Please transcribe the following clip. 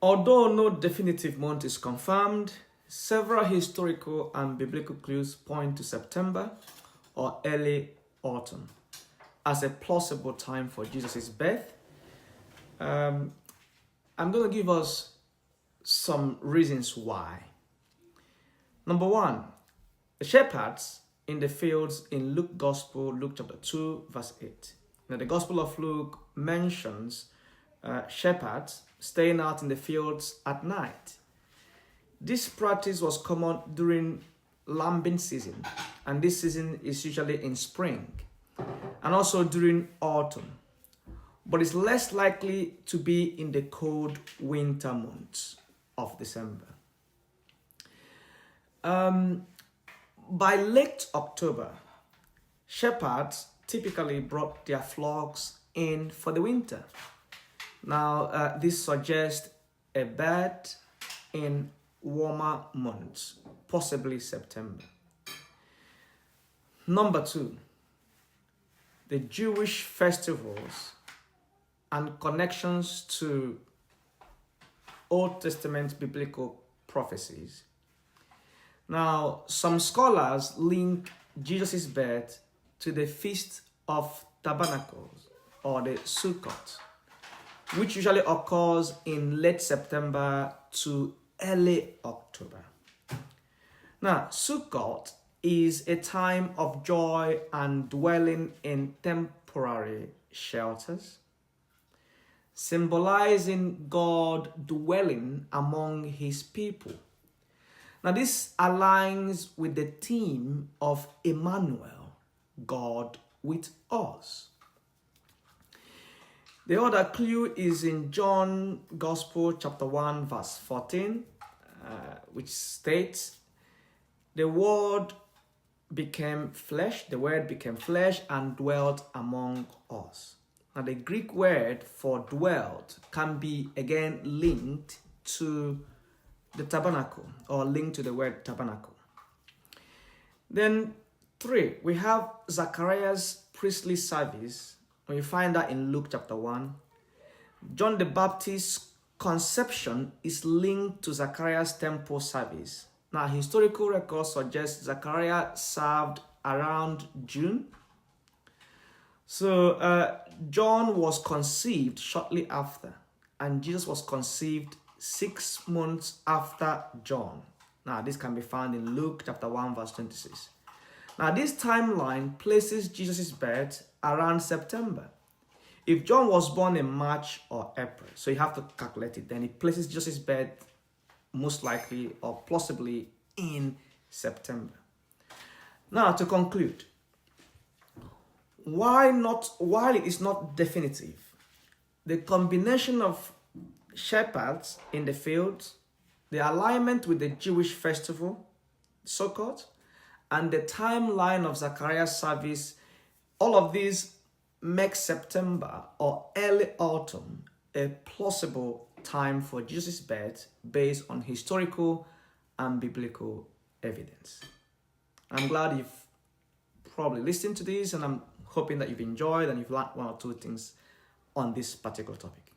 Although no definitive month is confirmed, several historical and biblical clues point to September or early autumn as a plausible time for Jesus' birth. I'm going to give us some reasons why. Number one, the shepherds in the fields in Luke Gospel, Luke chapter 2, verse 8. Now, the Gospel of Luke mentions shepherds staying out in the fields at night. This practice was common during lambing season, and this season is usually in spring, and also during autumn, but it's less likely to be in the cold winter months of December. By late October, shepherds typically brought their flocks in for the winter. Now, this suggests a birth in warmer months, possibly September. Number two, the Jewish festivals and connections to Old Testament biblical prophecies. Now, some scholars link Jesus' birth to the Feast of Tabernacles or the Sukkot, which usually occurs in late September to early October. Now, Sukkot is a time of joy and dwelling in temporary shelters, symbolizing God dwelling among his people. Now, this aligns with the theme of Emmanuel, God with us. The other clue is in John Gospel chapter 1 verse 14, which states, the word became flesh and dwelt among us. Now the Greek word for dwelt can be again linked to the tabernacle or linked to the word tabernacle. Then 3, we have Zechariah's priestly service. When you find that in Luke chapter 1, John the Baptist's conception is linked to Zechariah's temple service. Now, historical records suggest Zechariah served around June. So, John was conceived shortly after, and Jesus was conceived 6 months after John. Now, this can be found in Luke chapter 1, verse 26. Now, this timeline places Jesus' birth around September. If John was born in March or April, so you have to calculate it, then it places Jesus' birth most likely or possibly in September. Now, to conclude, while it is not definitive, the combination of shepherds in the fields, the alignment with the Jewish festival, Sukkot, and the timeline of Zechariah's service, all of these make September or early autumn a plausible time for Jesus' birth based on historical and biblical evidence. I'm glad you've probably listened to this, and I'm hoping that you've enjoyed and you've learned one or two things on this particular topic.